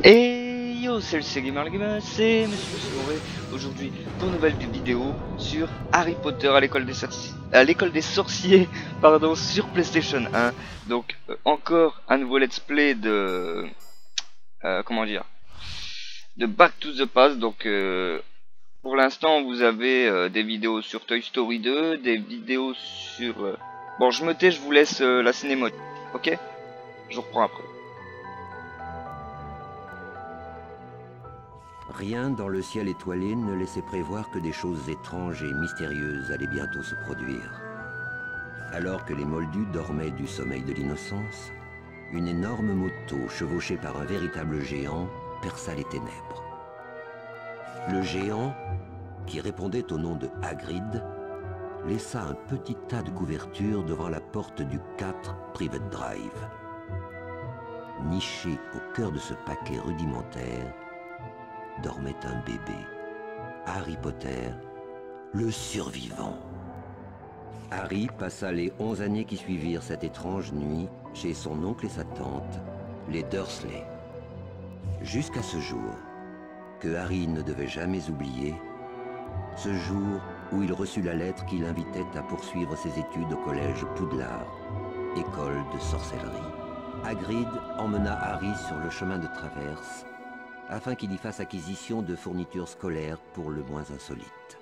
Et yo, salut, c'est Gamer, c'est Monsieur Souré aujourd'hui pour une nouvelle vidéo sur Harry Potter à l'école des sorciers, pardon, sur PlayStation 1. Donc encore un nouveau let's play de comment dire, de Back to the Past. Donc pour l'instant vous avez des vidéos sur Toy Story 2, des vidéos sur bon, je me tais, je vous laisse la cinématique, ok? Je vous reprends après. Rien dans le ciel étoilé ne laissait prévoir que des choses étranges et mystérieuses allaient bientôt se produire. Alors que les Moldus dormaient du sommeil de l'innocence, une énorme moto chevauchée par un véritable géant perça les ténèbres. Le géant, qui répondait au nom de Hagrid, laissa un petit tas de couvertures devant la porte du 4 Private Drive. Niché au cœur de ce paquet rudimentaire, dormait un bébé, Harry Potter, le survivant. Harry passa les 11 années qui suivirent cette étrange nuit chez son oncle et sa tante, les Dursley. Jusqu'à ce jour, que Harry ne devait jamais oublier, ce jour où il reçut la lettre qui l'invitait à poursuivre ses études au collège Poudlard, école de sorcellerie. Hagrid emmena Harry sur le chemin de traverse afin qu'il y fasse acquisition de fournitures scolaires pour le moins insolites.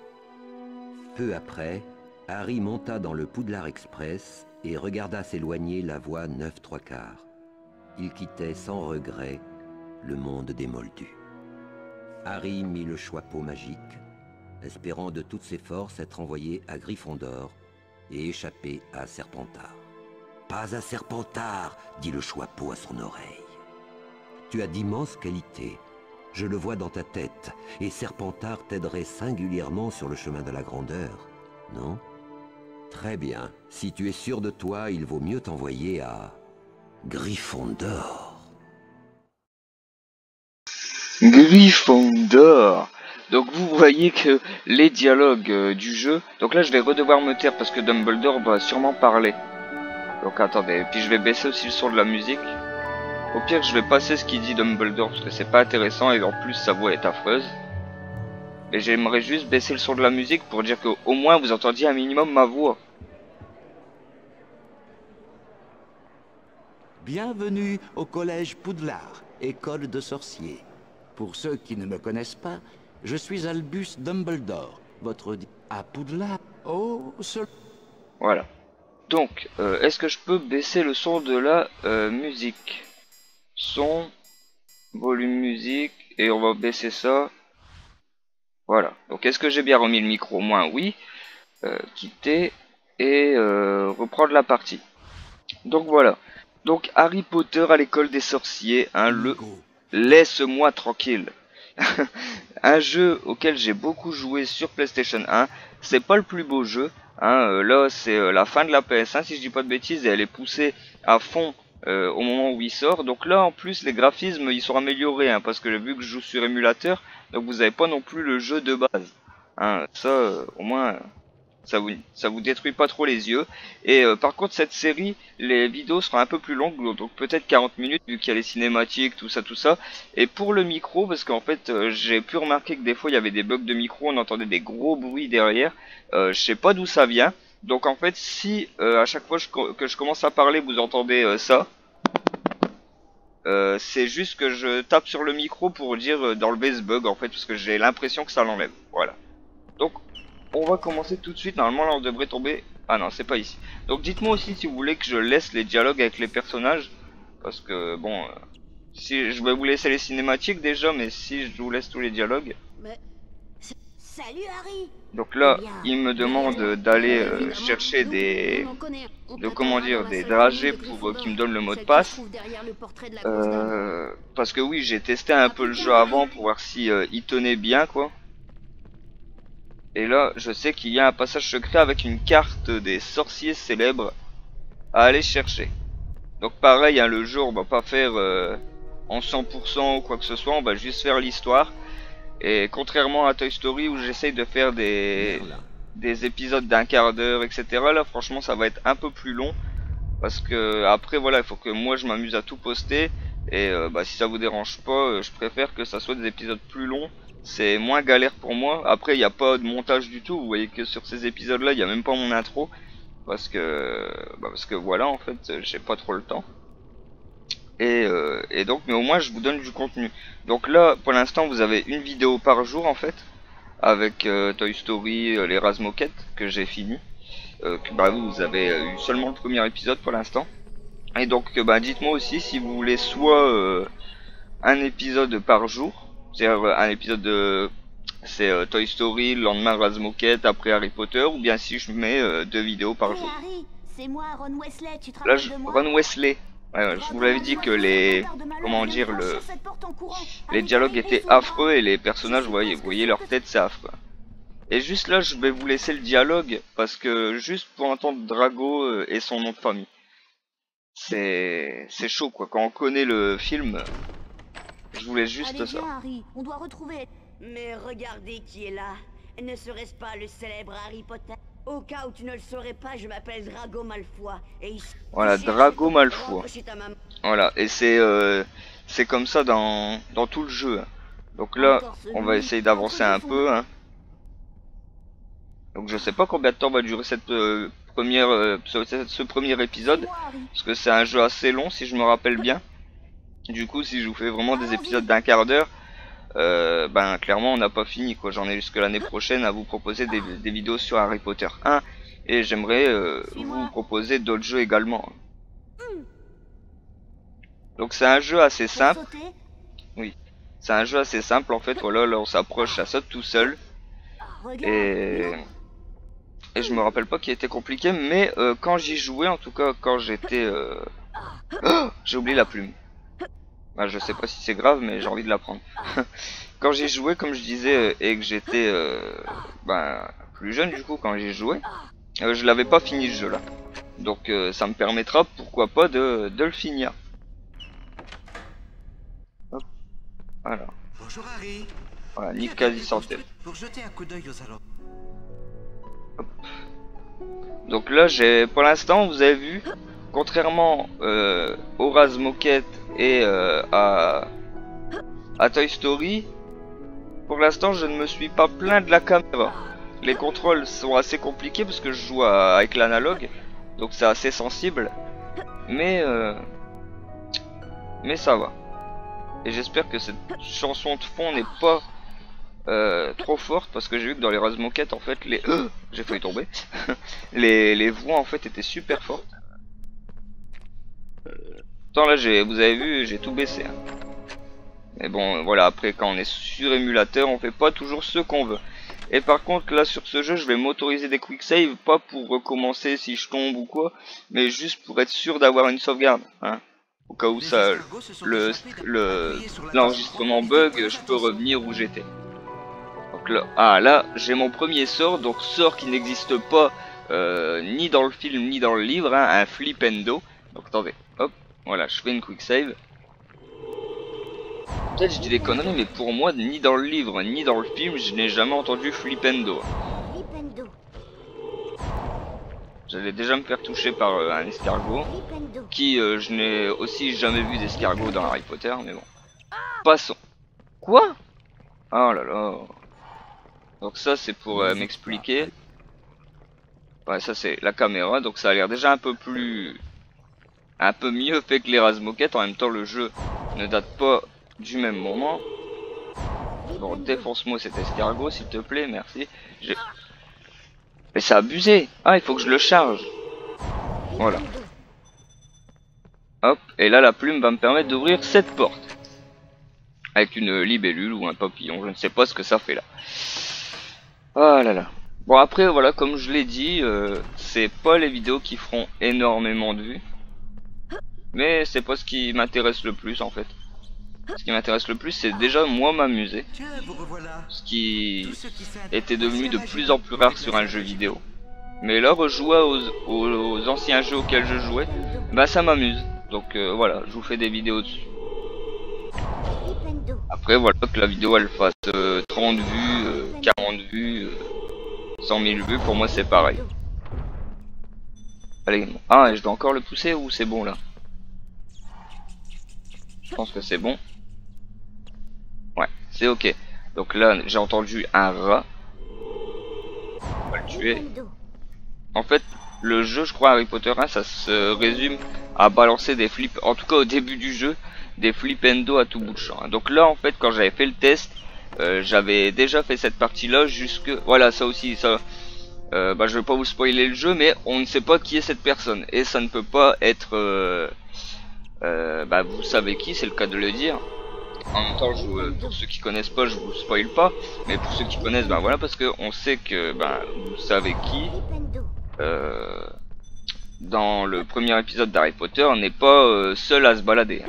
Peu après, Harry monta dans le Poudlard Express et regarda s'éloigner la voie 9¾ Il quittait sans regret le monde des Moldus. Harry mit le choixpeau magique, espérant de toutes ses forces être envoyé à Gryffondor et échapper à Serpentard. « Pas à Serpentard !» dit le choixpeau à son oreille. « Tu as d'immenses qualités. Je le vois dans ta tête, et Serpentard t'aiderait singulièrement sur le chemin de la grandeur, non? Très bien, si tu es sûr de toi, il vaut mieux t'envoyer à Gryffondor. Gryffondor. Donc vous voyez que les dialogues du jeu, donc là je vais redevoir me taire parce que Dumbledore va sûrement parler. Donc attendez, et puis je vais baisser aussi le son de la musique. Au pire je vais passer ce qu'il dit Dumbledore parce que c'est pas intéressant et en plus sa voix est affreuse. Et j'aimerais juste baisser le son de la musique pour dire que au moins vous entendiez un minimum ma voix. Bienvenue au collège Poudlard, école de sorciers. Pour ceux qui ne me connaissent pas, je suis Albus Dumbledore, votre à Poudlard. Oh, Voilà. Donc, est-ce que je peux baisser le son de la musique? Son, volume musique, et on va baisser ça. Voilà. Donc, est-ce que j'ai bien remis le micro? Au moins, oui. Quitter et reprendre la partie. Donc, voilà. Donc, Harry Potter à l'école des sorciers, hein, le laisse-moi tranquille. Un jeu auquel j'ai beaucoup joué sur PlayStation 1. C'est pas le plus beau jeu. Hein, là, c'est la fin de la PS1, si je dis pas de bêtises, et elle est poussée à fond au moment où il sort. Donc là, en plus, les graphismes, ils sont améliorés, hein, parce que vu que je joue sur émulateur, donc vous avez pas non plus le jeu de base. Hein, ça, au moins, ça vous détruit pas trop les yeux. Et par contre, cette série, les vidéos seront un peu plus longues, donc peut-être 40 minutes, vu qu'il y a les cinématiques, tout ça, tout ça. Et pour le micro, parce qu'en fait, j'ai pu remarquer que des fois, il y avait des bugs de micro, on entendait des gros bruits derrière. Je sais pas d'où ça vient. Donc en fait, si à chaque fois que je commence à parler, vous entendez ça, c'est juste que je tape sur le micro pour dire d'enlever ce bug, en fait, parce que j'ai l'impression que ça l'enlève. Voilà. Donc, on va commencer tout de suite. Normalement, là, on devrait tomber... Ah non, c'est pas ici. Donc, dites-moi aussi si vous voulez que je laisse les dialogues avec les personnages. Parce que, bon... si je vais vous laisser les cinématiques déjà, mais si je vous laisse tous les dialogues... Mais... Salut Harry. Donc là, Eh bien, il me demande d'aller chercher des... comment dire, des dragées pour qu'il me donne le mot de passe. Parce que oui, j'ai testé un peu le jeu avant pour voir si il tenait bien, quoi. Et là, je sais qu'il y a un passage secret avec une carte des sorciers célèbres à aller chercher. Donc pareil, hein, le jeu, on va pas faire en 100% ou quoi que ce soit, on va juste faire l'histoire. Et contrairement à Toy Story où j'essaye de faire des épisodes d'1 quart d'heure, etc. Là, franchement, ça va être un peu plus long. Parce que après, voilà, il faut que moi je m'amuse à tout poster. Et bah, si ça vous dérange pas, je préfère que ça soit des épisodes plus longs. C'est moins galère pour moi. Après, il n'y a pas de montage du tout. Vous voyez que sur ces épisodes-là, il n'y a même pas mon intro. Parce que voilà, en fait, j'ai pas trop le temps. Et donc, mais au moins, je vous donne du contenu. Donc là, pour l'instant, vous avez une vidéo par jour, en fait. Avec Toy Story, les Razmoquettes, que j'ai fini. Bah, vous avez eu seulement le premier épisode pour l'instant. Et donc, bah, dites-moi aussi si vous voulez soit un épisode par jour. C'est-à-dire un épisode de... C'est Toy Story, le lendemain Razmoquette, après Harry Potter. Ou bien si je mets 2 vidéos par jour. Harry, c'est moi, Ron Weasley, tu te Là, rappelles de moi? Ron Weasley. Ouais, je vous l'avais dit que les... Comment dire, les dialogues étaient affreux et les personnages, vous voyez leur tête, c'est affreux. Et juste là, je vais vous laisser le dialogue parce que juste pour entendre Drago et son nom de famille, c'est chaud quoi. Quand on connaît le film, je vous laisse juste Allez, ça. viens, Harry, on doit retrouver... Mais regardez qui est là. Ne serait-ce pas le célèbre Harry Potter? Au cas où tu ne le saurais pas, je m'appelle Drago Malfoy. Et ici, Voilà, Drago Malfoy. Voilà, et c'est comme ça dans tout le jeu. Donc là, on va essayer d'avancer un peu. Hein. Donc je sais pas combien de temps va durer cette ce premier épisode. Parce que c'est un jeu assez long si je me rappelle bien. Du coup, si je vous fais vraiment des épisodes d'un quart d'heure, ben clairement on n'a pas fini quoi. J'en ai jusque l'année prochaine à vous proposer des vidéos sur Harry Potter 1 et j'aimerais vous proposer d'autres jeux également. Donc c'est un jeu assez simple. Oui, c'est un jeu assez simple en fait. Voilà, là on s'approche, ça saute tout seul. Et je me rappelle pas qu'il était compliqué, mais quand j'y jouais, en tout cas quand j'étais... Oh, j'ai oublié la plume. Bah, je sais pas si c'est grave, mais j'ai envie de la prendre. Quand j'ai joué, comme je disais, et que j'étais plus jeune du coup, quand j'ai joué, je l'avais pas fini ce jeu là. Donc ça me permettra, pourquoi pas, de le finir. Hop. Voilà. Bonjour Harry. Voilà, Nick quasi sans tête. Pour jeter un coup d'œil aux alentours. Donc là, pour l'instant, vous avez vu, contrairement au Razmoquette et à Toy Story, pour l'instant, je ne me suis pas plaint de la caméra. Les contrôles sont assez compliqués parce que je joue avec l'analogue, donc c'est assez sensible, mais ça va. Et j'espère que cette chanson de fond n'est pas trop forte parce que j'ai vu que dans les Razmoquettes en fait j'ai failli tomber. les voix en fait étaient super fortes. Pourtant là vous avez vu, j'ai tout baissé. Hein. Mais bon voilà, après quand on est sur émulateur on fait pas toujours ce qu'on veut. Et par contre là sur ce jeu je vais m'autoriser des quick save, pas pour recommencer si je tombe ou quoi, mais juste pour être sûr d'avoir une sauvegarde. Hein. Au cas où ça l'enregistrement bug, je peux revenir où j'étais. Donc là, là j'ai mon premier sort, donc sort qui n'existe pas ni dans le film ni dans le livre, hein, un flipendo. Donc attendez, hop, voilà, je fais une quick save. Peut-être je dis des conneries, mais pour moi, ni dans le livre ni dans le film, je n'ai jamais entendu flipendo. J'allais déjà me faire toucher par un escargot, qui je n'ai aussi jamais vu d'escargot dans Harry Potter, mais bon. Passons. Quoi? Oh là là. Donc ça c'est pour m'expliquer. Ouais, ça c'est la caméra, donc ça a l'air déjà un peu mieux fait que les Razmoquettes. En même temps le jeu ne date pas du même moment. Bon, défonce-moi cet escargot s'il te plaît, merci. Mais c'est abusé. Ah, il faut que je le charge. Voilà. Hop, et là la plume va me permettre d'ouvrir cette porte. Avec une libellule ou un papillon, je ne sais pas ce que ça fait là. Oh là là. Bon après voilà, comme je l'ai dit, c'est pas les vidéos qui feront énormément de vues. Mais c'est pas ce qui m'intéresse le plus en fait. Ce qui m'intéresse le plus c'est déjà moi m'amuser. Ce qui était devenu de plus en plus rare sur un jeu vidéo. Mais là rejouer aux anciens jeux auxquels je jouais, bah ça m'amuse. Donc voilà, je vous fais des vidéos dessus. Après voilà, que la vidéo elle fasse 30 vues, 40 vues, 100 000 vues, pour moi c'est pareil. Allez, ah et je dois encore le pousser ou c'est bon là? pense que c'est bon. Ouais, c'est ok. Donc là, j'ai entendu un rat. On va le tuer. En fait, le jeu, je crois, Harry Potter 1, ça se résume à balancer des flips, en tout cas au début du jeu, des flipendo à tout bout de champ. Donc là, en fait, quand j'avais fait le test, j'avais déjà fait cette partie-là jusque... Voilà, ça aussi, ça... bah, je vais pas vous spoiler le jeu, mais on ne sait pas qui est cette personne. Et ça ne peut pas être... bah, vous savez qui, c'est le cas de le dire. En même temps, pour ceux qui connaissent pas, je vous spoil pas. Mais pour ceux qui connaissent, bah voilà, parce que on sait que bah, vous savez qui. Dans le premier épisode d'Harry Potter, on n'est pas seul à se balader.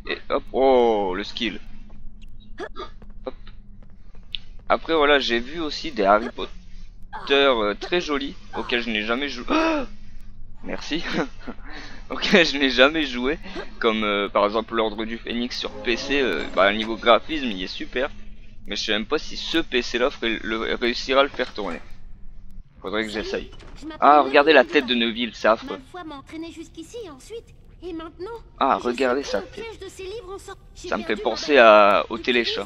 Et hop, oh, le skill. Hop. Après, voilà, j'ai vu aussi des Harry Potter très jolis, auxquels je n'ai jamais joué. Merci. Auquel je n'ai jamais joué, comme par exemple l'Ordre du Phénix sur PC. Bah, niveau graphisme, il est super. Mais je sais même pas si ce PC là réussira à le faire tourner. Faudrait que j'essaye. Ah, regardez la tête de Neville, c'est affreux. Ah, regardez sa tête. Ça me fait penser au téléchat.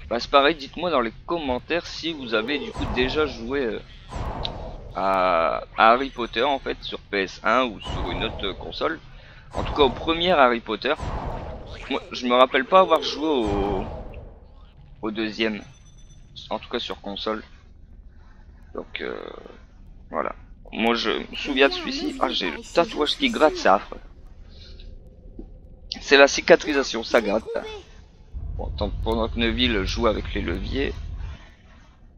Bah, c'est pareil, dites-moi dans les commentaires si vous avez du coup déjà joué à Harry Potter en fait sur PS1 ou sur une autre console. En tout cas au premier Harry Potter. Moi, je me rappelle pas avoir joué au deuxième. En tout cas sur console. Donc voilà. Moi je me souviens de celui-ci. Ah, j'ai le tatouage qui gratte, c'est affreux. C'est la cicatrisation, ça gratte. Bon, pendant que Neville joue avec les leviers.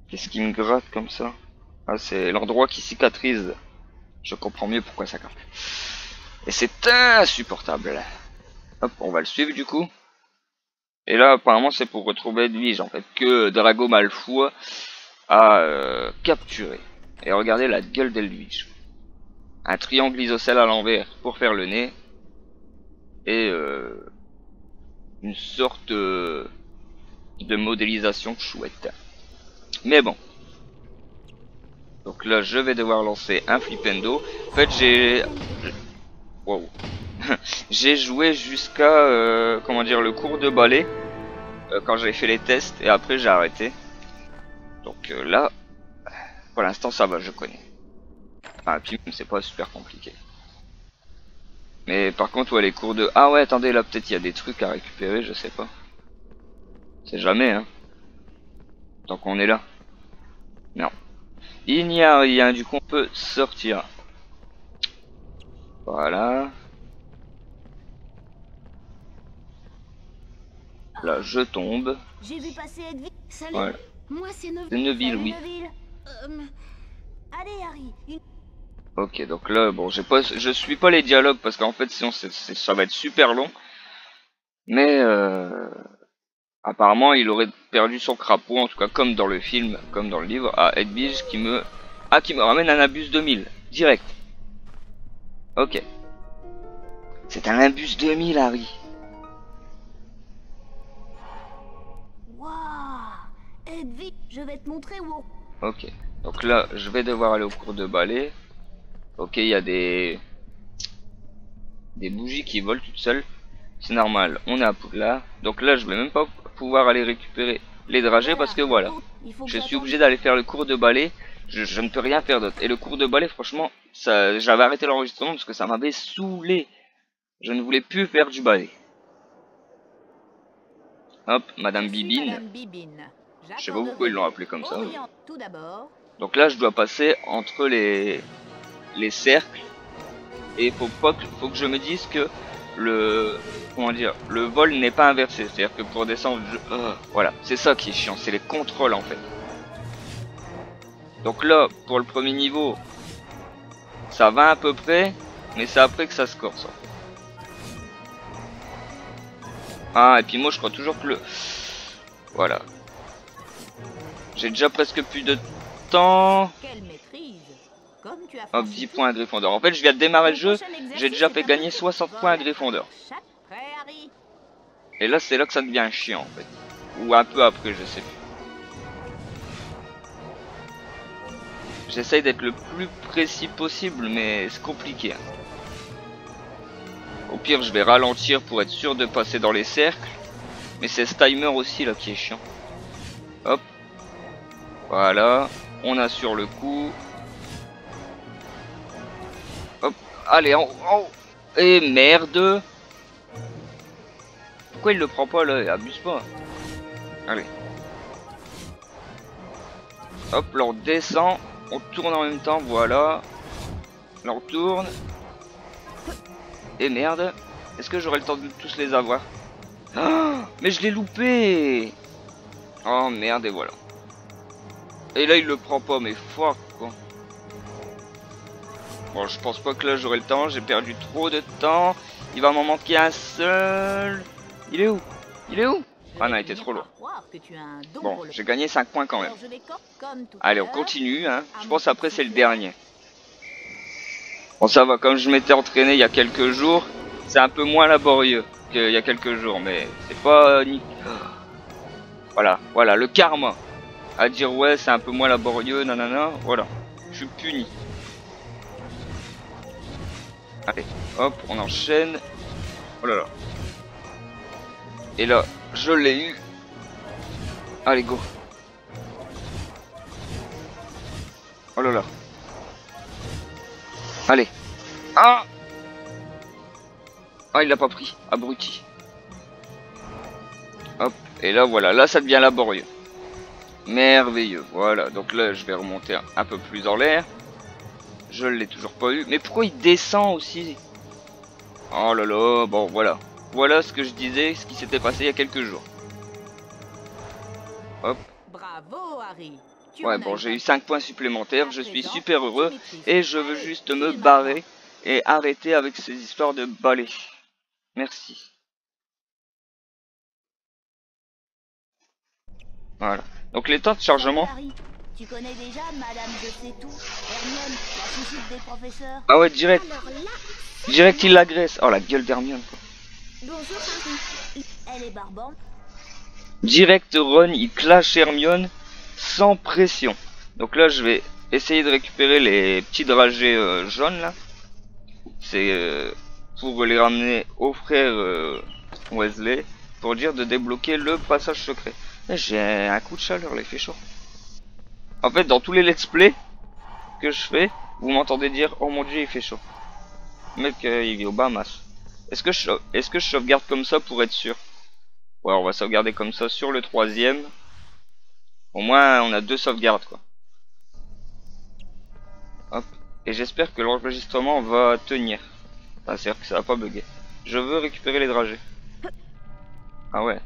Qu'est-ce qui me gratte comme ça? Ah, c'est l'endroit qui cicatrise. Je comprends mieux pourquoi ça gratte. Et c'est insupportable. Hop, on va le suivre du coup. Et là apparemment c'est pour retrouver Edwige en fait, que Drago Malfoy a capturé. Et regardez la gueule d'Edwige. Un triangle isocèle à l'envers pour faire le nez. Et une sorte de modélisation chouette. Mais bon. Donc là je vais devoir lancer un flipendo. En fait j'ai... Wow. J'ai joué jusqu'à comment dire, le cours de ballet quand j'avais fait les tests et après j'ai arrêté. Donc là pour l'instant ça va, je connais. Enfin puis c'est pas super compliqué. Mais par contre ouais, les cours de... Ah ouais, attendez, là peut-être il y a des trucs à récupérer, je sais pas. C'est jamais hein. Tant qu'on est là. Non. Il n'y a rien, du coup on peut sortir. Voilà. Là je tombe. J'ai vu passer Edwige. Salut. Voilà. Moi c'est Neville, oui. Allez Harry. Ok, donc là bon, je suis pas les dialogues parce qu'en fait sinon ça va être super long. Mais apparemment il aurait perdu son crapaud, en tout cas comme dans le film, comme dans le livre, à Edwige qui me ramène un Nimbus 2000 direct. Ok. C'est un Nimbus 2000, Harry. Edwige, je vais te montrer où on... Ok, donc là je vais devoir aller au cours de ballet. Ok, il y a des bougies qui volent toutes seules. C'est normal, on est à Poudlard. Donc là je vais même pas pouvoir aller récupérer les dragées parce que voilà, je suis obligé d'aller faire le cours de ballet. Je ne peux rien faire d'autre. Et le cours de ballet, franchement, j'avais arrêté l'enregistrement parce que ça m'avait saoulé. Je ne voulais plus faire du ballet. Hop, Madame Bibine. Je sais pas pourquoi ils l'ont appelé comme ça. Donc là je dois passer entre les cercles. Et faut que je me dise que le vol n'est pas inversé. C'est-à-dire que pour descendre, voilà, c'est ça qui est chiant, c'est les contrôles en fait. Donc là, pour le premier niveau, ça va à peu près, mais c'est après que ça se corse. Ah, et puis moi je crois toujours que voilà. J'ai déjà presque plus de temps. Hop, 10 points à Gryffondor. En fait, je viens de démarrer le jeu, j'ai déjà fait gagner 60 points à Gryffondor. Et là, c'est là que ça devient chiant, en fait. Ou un peu après, je sais plus. J'essaye d'être le plus précis possible, mais c'est compliqué. Hein. Au pire, je vais ralentir pour être sûr de passer dans les cercles. Mais c'est ce timer aussi là qui est chiant. Hop. Voilà. On assure le coup. Hop. Allez, en haut. Et merde. Pourquoi il le prend pas là? Abuse pas. Allez. Hop, là on descend. On tourne en même temps, voilà. Là on tourne. Et merde. Est-ce que j'aurai le temps de tous les avoir? Oh, mais je l'ai loupé. Oh merde, et voilà. Et là il le prend pas, mais fuck quoi. Bon, je pense pas que là j'aurai le temps, j'ai perdu trop de temps. Il va m'en manquer un seul. Il est où? Il est où? Ah non, il était trop lourd. Bon, j'ai gagné 5 points quand même. Allez, on continue, hein. Je pense après c'est le dernier. Bon, ça va, comme je m'étais entraîné il y a quelques jours, c'est un peu moins laborieux qu'il y a quelques jours, mais c'est pas... Voilà, voilà, le karma. À dire ouais, c'est un peu moins laborieux, nanana, voilà. Je suis puni. Allez, hop, on enchaîne. Oh là là. Et là, je l'ai eu. Allez, go. Oh là là. Allez. Ah! Ah, il l'a pas pris. Abruti. Hop. Et là, voilà. Là, ça devient laborieux. Merveilleux. Voilà. Donc là, je vais remonter un peu plus en l'air. Je l'ai toujours pas eu. Mais pourquoi il descend aussi? Oh là là. Bon, voilà. Voilà ce que je disais, ce qui s'était passé il y a quelques jours. Hop. Bravo, Harry. Ouais, bon, j'ai eu 5 points supplémentaires, je suis super heureux et je veux juste me barrer et arrêter avec ces histoires de balais. Merci. Voilà. Donc les temps de chargement. Tu connais déjà Madame Je sais tout, Hermione, la chouchoute des professeurs. Ah ouais, direct. Direct, il l'agresse. Oh la gueule d'Hermione quoi. Bonjour Harry. Elle est barbante. Direct, Ron, il clash Hermione sans pression. Donc là, je vais essayer de récupérer les petits dragées jaunes là. C'est pour les ramener au frère Weasley pour dire de débloquer le passage secret. J'ai un coup de chaleur, là, il fait chaud. En fait, dans tous les let's play que je fais, vous m'entendez dire oh mon dieu, il fait chaud. Mec, il est au Bahamas. Est-ce que je sauvegarde comme ça pour être sûr? Ouais, on va sauvegarder comme ça sur le 3ème. Au moins, on a 2 sauvegardes, quoi. Hop. Et j'espère que l'enregistrement va tenir. Enfin, c'est-à-dire que ça va pas bugger. Je veux récupérer les dragées. Ah ouais.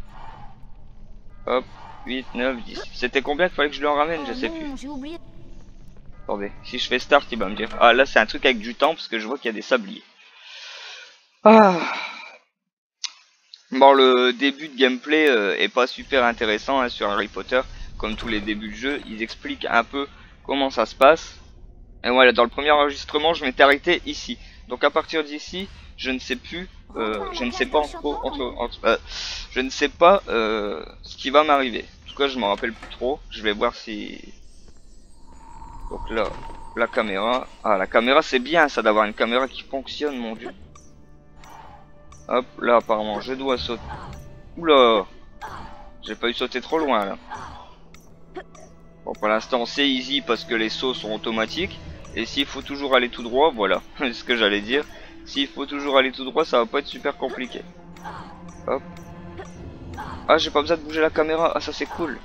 Hop. 8, 9, 10. C'était combien qu'il fallait que je lui en ramène? Je sais plus. J'ai oublié. Attendez. Si je fais start, il va me dire. Ah, là, c'est un truc avec du temps parce que je vois qu'il y a des sabliers. Ah. Bon, le début de gameplay est pas super intéressant hein, sur Harry Potter. Comme tous les débuts de jeu, ils expliquent un peu comment ça se passe. Et voilà, dans le premier enregistrement, je m'étais arrêté ici. Donc à partir d'ici, je ne sais plus, je ne sais pas je ne sais pas ce qui va m'arriver. En tout cas, je m'en rappelle plus trop. Je vais voir si. Donc là, la caméra. Ah, la caméra, c'est bien ça d'avoir une caméra qui fonctionne, mon dieu. Hop, là apparemment, je dois sauter. Oula, j'ai pas eu sauter trop loin là. Bon, pour l'instant c'est easy parce que les sauts sont automatiques. Et s'il faut toujours aller tout droit, voilà, c'est ce que j'allais dire. S'il faut toujours aller tout droit, ça va pas être super compliqué. Hop. Ah, j'ai pas besoin de bouger la caméra, ah ça c'est cool.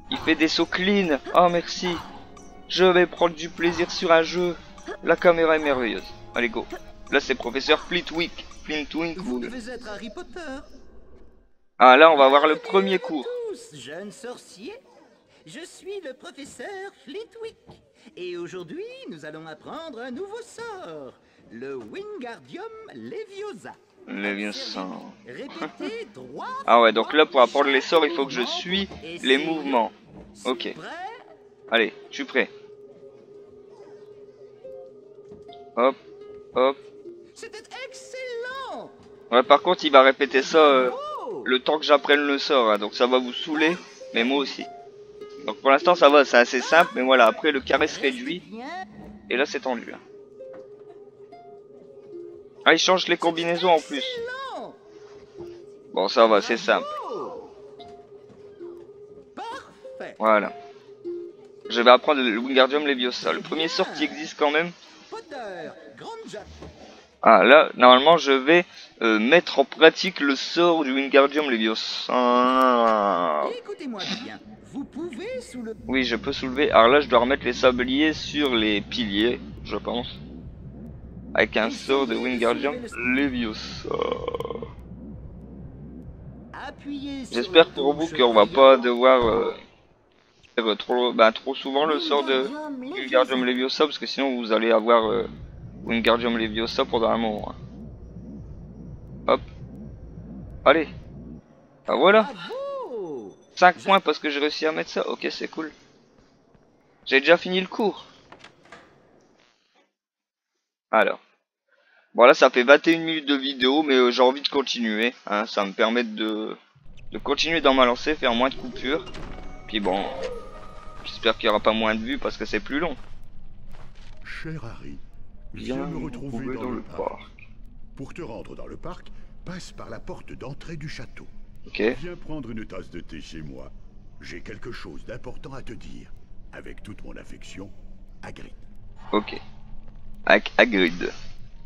Il fait des sauts clean, ah merci. Je vais prendre du plaisir sur un jeu. La caméra est merveilleuse. Allez go. Là c'est professeur Flitwick. Vous devez être Harry Potter. Ah là on va voir le premier cours. Tous, jeunes sorciers. Je suis le professeur Flitwick. Et aujourd'hui, nous allons apprendre un nouveau sort. Le Wingardium Leviosa. Leviosa. Répétez 3 Ah ouais, donc là pour apprendre les sorts, il faut que je suis les mouvements. Ok. Allez, je suis prêt. Hop, hop. C'était excellent. Ouais, par contre, il va répéter ça le temps que j'apprenne le sort. Hein, donc ça va vous saouler, mais moi aussi. Donc pour l'instant, ça va, c'est assez simple. Mais voilà, après le carré se réduit. Et là, c'est tendu. Hein. Ah, il change les combinaisons en plus. Excellent. Bon, ça va, c'est simple. Bravo. Parfait. Voilà. Je vais apprendre le Wingardium Leviosa. Le premier sort qui existe quand même. Potter, grande Jack. Ah, là, normalement, je vais mettre en pratique le sort du Wingardium Leviosa. Ah. Écoutez-moi bien. Vous pouvez soulever. Oui, je peux soulever. Alors là, je dois remettre les sabliers sur les piliers, je pense. Avec un sort de Wingardium Leviosa. Appuyez sur J'espère le pour vous touche qu'on va pas triangle. devoir faire trop souvent le sort de Wingardium Leviosa, parce que sinon vous allez avoir Wingardium Leviosa pendant un moment. Hop. Allez. Ah voilà. Bravo. 5 points parce que j'ai réussi à mettre ça. Ok, c'est cool. J'ai déjà fini le cours. Alors. Bon là ça fait 21 minutes de vidéo, mais j'ai envie de continuer. Hein, ça me permet de continuer dans ma lancée, faire moins de coupures. Puis bon, j'espère qu'il n'y aura pas moins de vues parce que c'est plus long. Cher Harry, Viens viens nous me retrouver retrouver dans le parc. Pour te rendre dans le parc, passe par la porte d'entrée du château. Ok. Viens prendre une tasse de thé chez moi. J'ai quelque chose d'important à te dire. Avec toute mon affection, Hagrid. Ok. Avec Hagrid.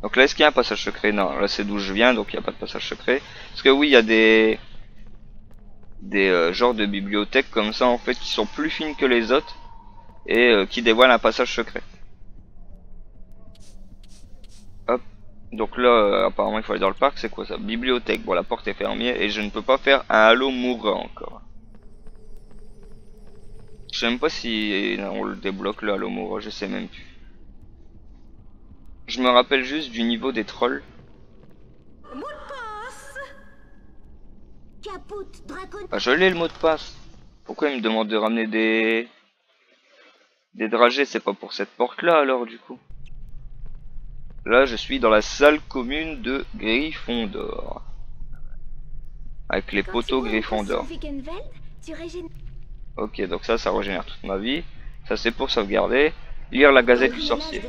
Donc là, est-ce qu'il y a un passage secret? Non, là c'est d'où je viens, donc il n'y a pas de passage secret. Parce que oui, il y a des genres de bibliothèques comme ça en fait qui sont plus fines que les autres et qui dévoilent un passage secret. Hop. Donc là, apparemment, il faut aller dans le parc. C'est quoi ça? Bibliothèque. Bon, la porte est fermée et je ne peux pas faire un halo mourant encore. Je sais même pas si on le débloque le halo mourant, je sais même plus. Je me rappelle juste du niveau des trolls. Mot de passe. Caput Dracon. Ah, je l'ai le mot de passe. Pourquoi il me demande de ramener des dragées? C'est pas pour cette porte là alors du coup. Là je suis dans la salle commune de Gryffondor. Avec les poteaux Gryffondor. Ok, donc ça régénère toute ma vie. Ça c'est pour sauvegarder. Lire la Gazette du Sorcier.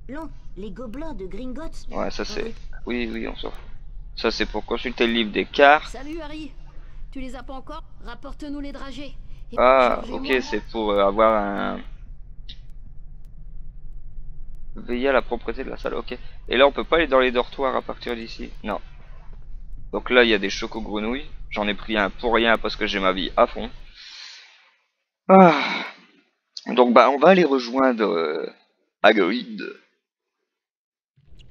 Non, les gobelins de Gringotts. Ouais, ça c'est... Oui, on s'en fout. Ça c'est pour consulter le livre des cartes. Salut Harry, tu les as pas encore? Rapporte-nous les dragées. Et Ah, puis, ok, c'est pour avoir un... Veiller à la propreté de la salle, ok. Et là on peut pas aller dans les dortoirs à partir d'ici. Non. Donc là il y a des choco-grenouilles. J'en ai pris un pour rien parce que j'ai ma vie à fond. Ah. Donc bah on va aller rejoindre Hagrid.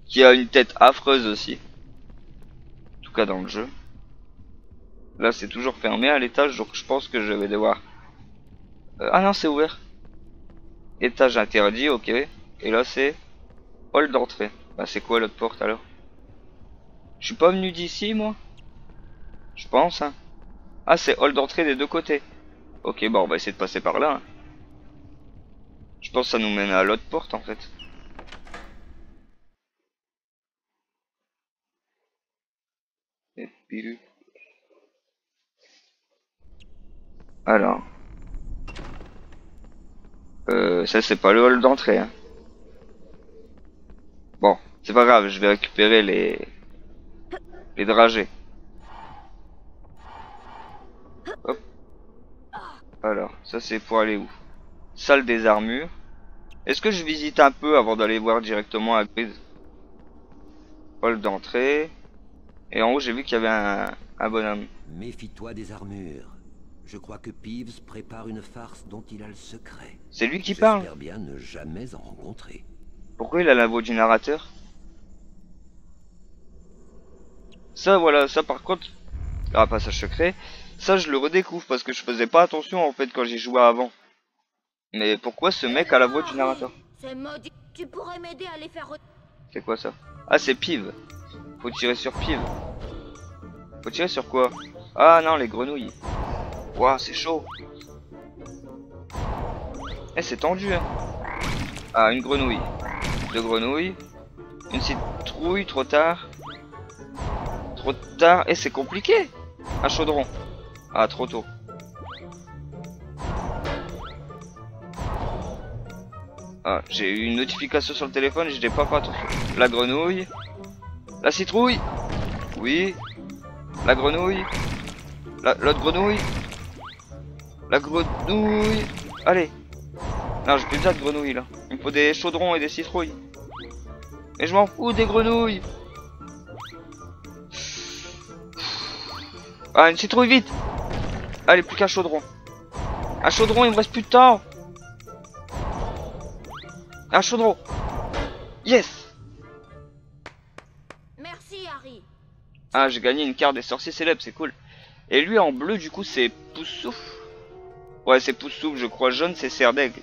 Qui a une tête affreuse aussi. En tout cas dans le jeu. Là c'est toujours fermé à l'étage, donc je pense que je vais devoir... Ah non, c'est ouvert. Étage interdit, ok. Et là c'est hall d'entrée. Bah c'est quoi l'autre porte alors? Je suis pas venu d'ici moi? Je pense hein. Ah c'est hall d'entrée des deux côtés. Ok, bon on va essayer de passer par là hein. Je pense que ça nous mène à l'autre porte en fait. Alors. Ça c'est pas le hall d'entrée hein. Bon, c'est pas grave, je vais récupérer les dragées. Hop. Alors, ça c'est pour aller où? Salle des armures. Est-ce que je visite un peu avant d'aller voir directement Hagrid? Hall d'entrée. Et en haut j'ai vu qu'il y avait un bonhomme. Méfie-toi des armures. Je crois que Peeves prépare une farce dont il a le secret. C'est lui qui parle? J'espère bien ne jamais en rencontrer. Pourquoi il a la voix du narrateur? Ça voilà, ça par contre... Ah, passage secret. Ça je le redécouvre parce que je faisais pas attention en fait quand j'y jouais avant. Mais pourquoi ce mec a la voix du narrateur? C'est maudit. Tu pourrais m'aider à les faire... C'est quoi ça? Ah c'est Peeves. Faut tirer sur Peeves. Faut tirer sur quoi? Ah non, les grenouilles. Ouah, c'est chaud. Eh, c'est tendu hein. Ah, une grenouille. Deux grenouilles. Une citrouille, trop tard. Trop tard. Eh, c'est compliqué. Un chaudron. Ah, trop tôt. Ah, j'ai eu une notification sur le téléphone et je n'ai pas fait attention. La grenouille. La citrouille. Oui. La grenouille. L'autre grenouille. La grenouille. Allez. Non, j'ai plus besoin de grenouilles là. Il me faut des chaudrons et des citrouilles. Mais je m'en fous des grenouilles. Ah, une citrouille vite. Allez, plus qu'un chaudron. Un chaudron, il me reste plus de temps. Un chaudron. Yes. Merci, Harry. Ah, j'ai gagné une carte des sorciers célèbres, c'est cool. Et lui en bleu, du coup, c'est Poussouf. Ouais, c'est Poussouf, je crois. Jaune, c'est Serdaigle.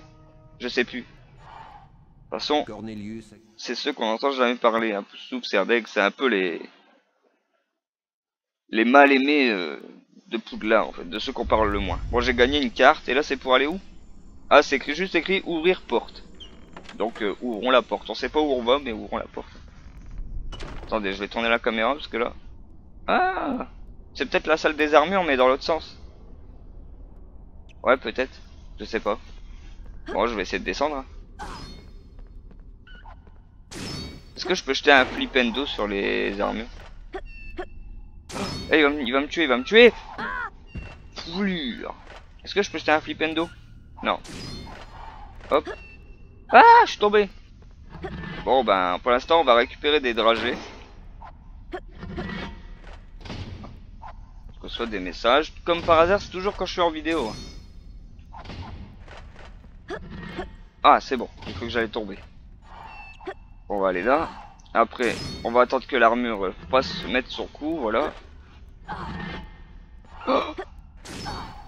Je sais plus. De toute façon, Cornelius. c'est ceux qu'on entend jamais parler. Hein. Poussouf, Serdaigle, c'est un peu les mal aimés de Poudlard, en fait, de ceux qu'on parle le moins. Bon, j'ai gagné une carte, et là, c'est pour aller où? Ah, c'est juste écrit ouvrir porte. Donc, ouvrons la porte. On sait pas où on va, mais ouvrons la porte. Attendez, je vais tourner la caméra, parce que là... Ah, c'est peut-être la salle des armures, mais dans l'autre sens. Ouais, peut-être. Je sais pas. Bon, je vais essayer de descendre. Est-ce que je peux jeter un flipendo sur les armures? Eh, il va me tuer, il va me tuer. Foulure. Est-ce que je peux jeter un flipendo? Non. Hop. Ah, je suis tombé. Bon, ben, pour l'instant, on va récupérer des dragées. Je reçois des messages. Comme par hasard, c'est toujours quand je suis en vidéo. Ah, c'est bon. Il faut que j'aille tomber. On va aller là. Après, on va attendre que l'armure fasse se mettre son coup. Voilà. Oh,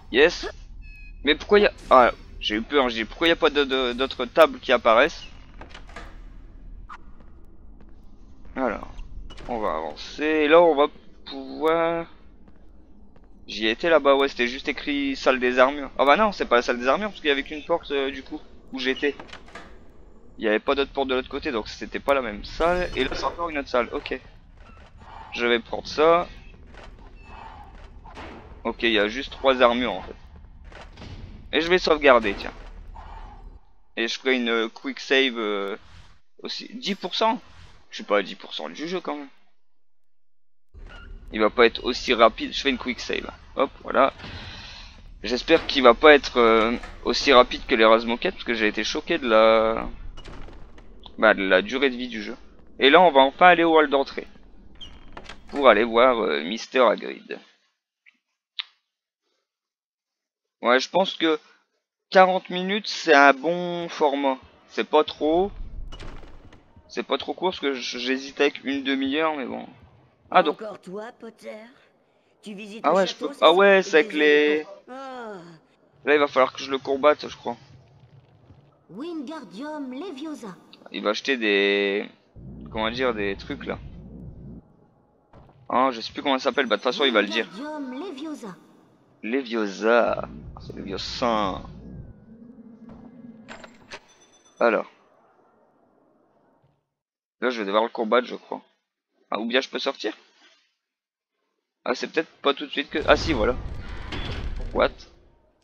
yes. Mais pourquoi il y a... Ah, j'ai eu peur. J'ai dit pourquoi il n'y a pas d'autres tables qui apparaissent. Alors, on va avancer. Et là, on va pouvoir... J'y étais là-bas, ouais, c'était juste écrit salle des armures. Ah bah non, c'est pas la salle des armures, parce qu'il y avait qu'une porte, du coup, où j'étais. Il n'y avait pas d'autre porte de l'autre côté, donc c'était pas la même salle. Et là, c'est encore une autre salle, ok. Je vais prendre ça. Ok, il y a juste 3 armures, en fait. Et je vais sauvegarder, tiens. Et je ferai une quick save aussi. 10%? Je suis pas à 10% du jeu, quand même. Il va pas être aussi rapide. Je fais une quick save. Hop, voilà. J'espère qu'il va pas être aussi rapide que les Razmoquettes, parce que j'ai été choqué de la durée de vie du jeu. Et là, on va enfin aller au hall d'entrée pour aller voir Mister Hagrid. Ouais, je pense que 40 minutes, c'est un bon format. C'est pas trop. C'est pas trop court, parce que j'hésitais avec une demi-heure, mais bon. Ah donc. Encore toi, Potter? Tu visites Ah le ouais, je château, peux. c'est Ah ça? ouais, c'est avec Des les. Ah. Là, il va falloir que je le combatte, je crois. Wingardium Leviosa. Il va acheter des... Comment dire, des trucs là. Ah, je sais plus comment ça s'appelle, bah de toute façon il va le dire. Wingardium Leviosa. Leviosa. C'est Leviosa. Alors. Là je vais devoir le combattre, je crois. Ah, ou bien je peux sortir? Ah, c'est peut-être pas tout de suite que... Ah si, voilà. What?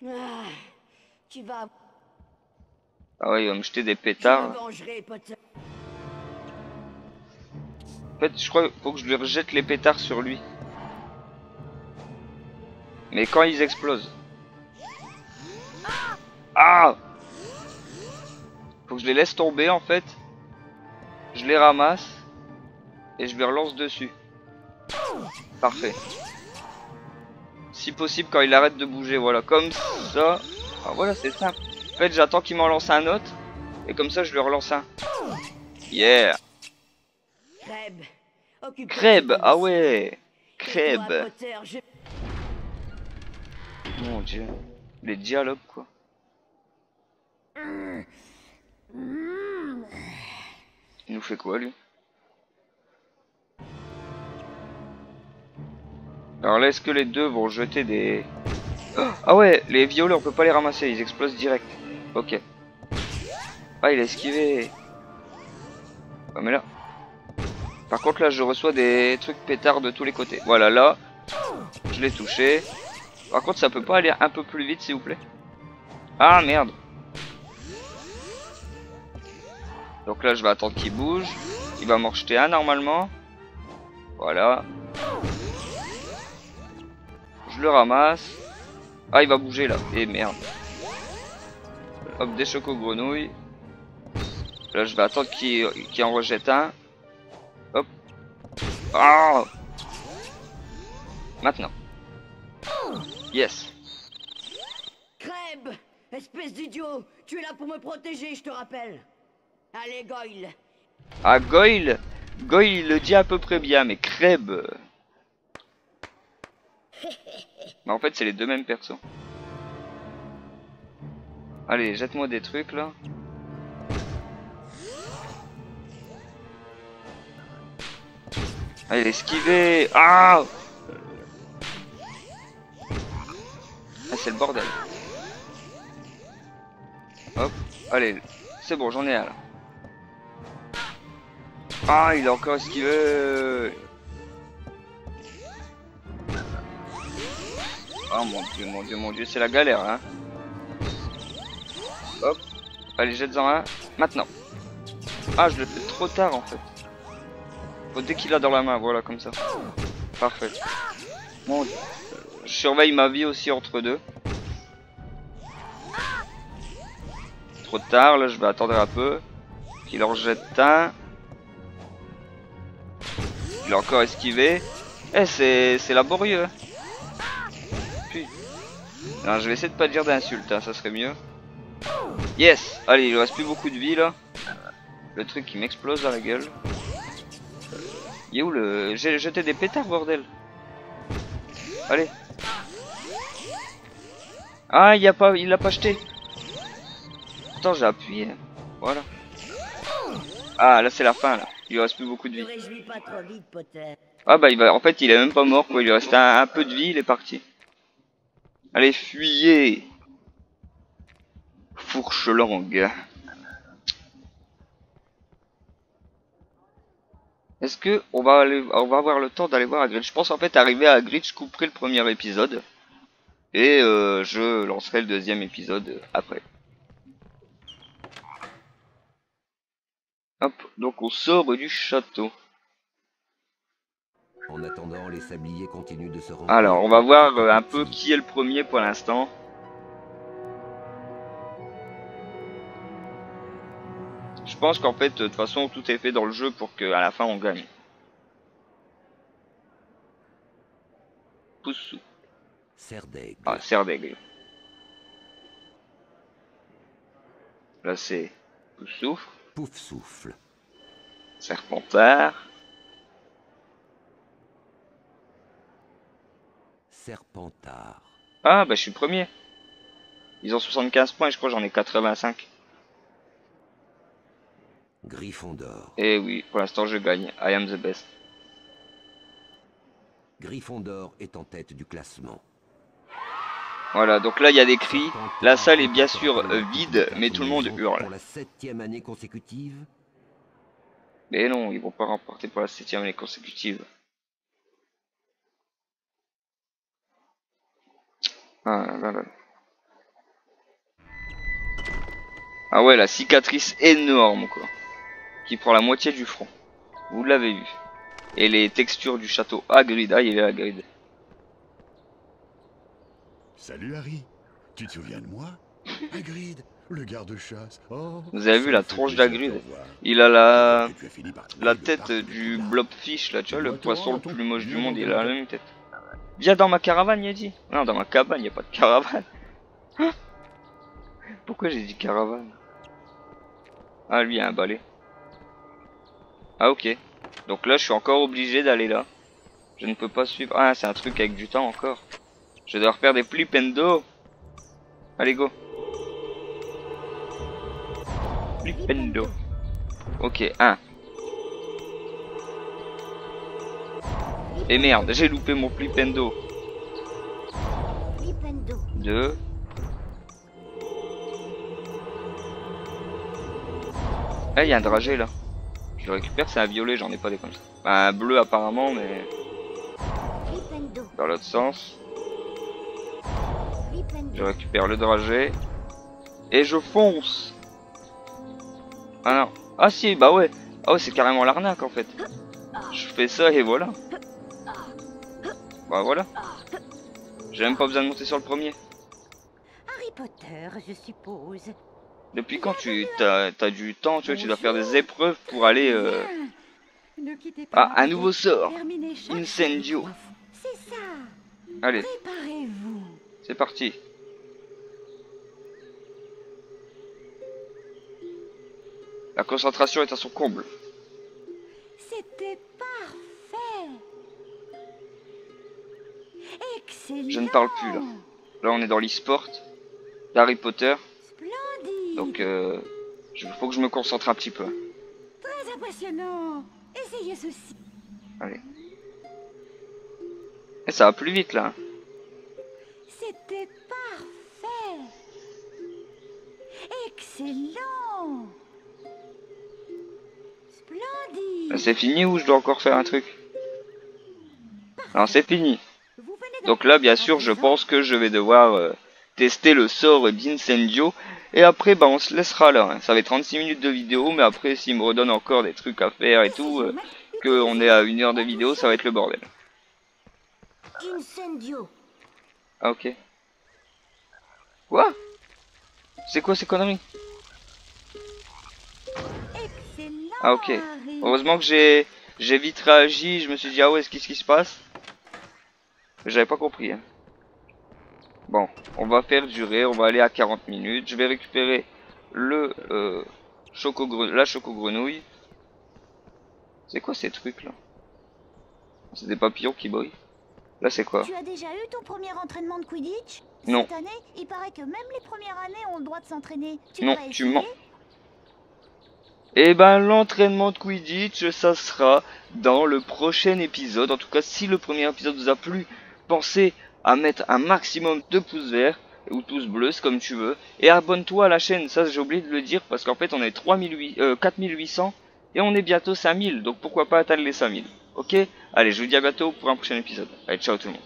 Ah, tu vas... Ah ouais, il va me jeter des Je pétards. me vengerai, Potter. En fait, je crois qu'il faut que je lui rejette les pétards sur lui. Mais quand ils explosent. Ah! Faut que je les laisse tomber en fait. Je les ramasse. Et je les relance dessus. Parfait. Si possible quand il arrête de bouger, voilà. Comme ça. Ah voilà, c'est simple. En fait, j'attends qu'il m'en lance un autre. Et comme ça, je lui relance un. Yeah! Crèbe. Occupe-toi Crèbe, de ah ton ouais! Et toi, Crèbe! Potter, je... Mon dieu. Les dialogues, quoi. Il nous fait quoi, lui? Alors là, est-ce que les deux vont jeter des... Oh, ah ouais, les violets, on peut pas les ramasser, ils explosent direct. Ok. Ah, il a esquivé. Ah, mais là... Par contre, là, je reçois des trucs pétards de tous les côtés. Voilà, là, je l'ai touché. Par contre, ça peut pas aller un peu plus vite, s'il vous plaît? Ah, merde. Donc là je vais attendre qu'il bouge. Il va m'en rejeter un normalement. Voilà. Je le ramasse. Ah il va bouger là. Et merde. Hop, des choco-grenouilles. Là je vais attendre qu'il en rejette un. Hop. Ah. Maintenant. Yes. Crèbe! Espèce d'idiot! Tu es là pour me protéger, je te rappelle. Allez, Goyle. Ah, Goyle, Goyle il le dit à peu près bien, mais Crèbe. Mais en fait, c'est les deux mêmes persos. Allez, jette-moi des trucs là. Allez, esquiver. Ah! Ah, c'est le bordel. Hop, allez, c'est bon, j'en ai un là. Ah, il a encore esquivé. Oh mon dieu, mon dieu, mon dieu, c'est la galère hein. Hop, allez, jette-en un, maintenant. Ah, je le fais trop tard en fait. Faut dès qu'il a dans la main, voilà, comme ça. Parfait. Mon dieu. Je surveille ma vie aussi entre deux. Trop tard, là je vais attendre un peu. Qu'il en jette un. Il a encore esquivé. Eh, c'est laborieux. Hein. Puis. Alors, je vais essayer de pas dire d'insultes, hein, ça serait mieux. Yes. Allez, il lui reste plus beaucoup de vie là. Le truc qui m'explose dans la gueule. Il est où le... J'ai jeté des pétards, bordel. Allez. Ah, il l'a pas jeté. Attends, j'ai appuyé. Voilà. Ah, là c'est la fin là. Il lui reste plus beaucoup de vie. Ah bah il va, en fait il est même pas mort quoi. Il lui reste un peu de vie, il est parti. Allez, fuyez. Fourche langue. Est-ce que on va avoir le temps d'aller voir Hagrid? Je pense en fait arriver à Hagrid, je couperai le premier épisode et je lancerai le deuxième épisode après. Hop, donc on sort du château. En attendant, les sabliers continuent de se remplir. Alors, on va voir un peu qui est le premier pour l'instant. Je pense qu'en fait, de toute façon, tout est fait dans le jeu pour qu'à la fin on gagne. Poussou. Serre d'aigle. Ah, serre d'aigle. Là c'est Poufsouffle. Pouf souffle. Serpentard. Serpentard. Ah bah je suis premier. Ils ont 75 points et je crois que j'en ai 85. Gryffondor. Et oui, pour l'instant je gagne. I am the best. Gryffondor est en tête du classement. Voilà, donc là il y a des cris. La salle est bien sûr vide, mais tout le monde hurle. Pour la 7e année consécutive. Mais non, ils vont pas remporter pour la 7e année consécutive. Ah là là. Ah ouais, la cicatrice énorme quoi. Qui prend la moitié du front. Vous l'avez vu. Et les textures du château Hagrid. Ah, il est Hagrid. Salut Harry, tu te souviens de moi? Hagrid, le garde-chasse. Oh, vous avez vu la tronche d'Hagrid? Il a la tête du blobfish là, tu vois, le poisson le plus moche du monde, il a la même tête. Viens dans ma caravane, il a dit. Non, dans ma cabane, il n'y a pas de caravane. Hein? Pourquoi j'ai dit caravane? Ah, lui, il a un balai. Ah, ok. Donc là, je suis encore obligé d'aller là. Je ne peux pas suivre. Ah, c'est un truc avec du temps encore. Je dois refaire des flipendo. Allez, go. Flipendo. Ok, 1. Et merde, j'ai loupé mon flipendo. 2. Ah, il y a un dragé là. Je le récupère, c'est un violet, j'en ai pas des comme ça. Bah, un bleu apparemment, mais dans l'autre sens. Je récupère le dragé et je fonce. Ah non, Ah si, bah ouais. Ah ouais, c'est carrément l'arnaque en fait. Je fais ça et voilà. Bah voilà. J'ai même pas besoin de monter sur le premier. Harry Potter, je suppose. Depuis quand t'as du temps, tu vois, tu dois faire des épreuves pour aller... Ne quittez pas. Ah, un nouveau sort. Terminez chaque Incendio. épreuve. C'est ça. Allez, Préparez-vous. c'est parti. La concentration est à son comble. C'était parfait. Excellent. Je ne parle plus là. Là on est dans l'e-sport d'Harry Potter. Splendide. Donc faut que je me concentre un petit peu. Très impressionnant. Essayez ceci. Allez. Et ça va plus vite là. C'était parfait. Excellent. Splendide. C'est fini ou je dois encore faire un truc? Non, c'est fini. Vous venez Donc là bien sûr je pense que je vais devoir tester le sort d'Incendio. Et après bah on se laissera là. Hein. Ça va être 36 minutes de vidéo. Mais après s'il me redonne encore des trucs à faire et tout, qu'on est à 1 heure de vidéo, ça va être le bordel. Incendio. Ah ok. Quoi? C'est quoi ces conneries? Excellent. Ah ok. Harry. Heureusement que j'ai vite réagi. Je me suis dit ah ouais qu'est-ce qui se passe? J'avais pas compris. Hein. Bon, on va faire durer. On va aller à 40 minutes. Je vais récupérer le la choco-grenouille. C'est quoi ces trucs là? C'est des papillons qui brillent. Là c'est quoi? Tu as déjà eu ton premier entraînement de Quidditch? Non. Cette année, il paraît que même les premières années ont le droit de s'entraîner. Non, devrais tu essayer. mens. Et ben l'entraînement de Quidditch, ça sera dans le prochain épisode. En tout cas, si le premier épisode vous a plu, pensez à mettre un maximum de pouces verts ou pouces bleus, c'est comme tu veux. Et abonne-toi à la chaîne, ça j'ai oublié de le dire parce qu'en fait on est 4800 et on est bientôt 5000. Donc pourquoi pas atteindre les 5000. Ok? Allez, je vous dis à bientôt pour un prochain épisode. Allez, ciao tout le monde.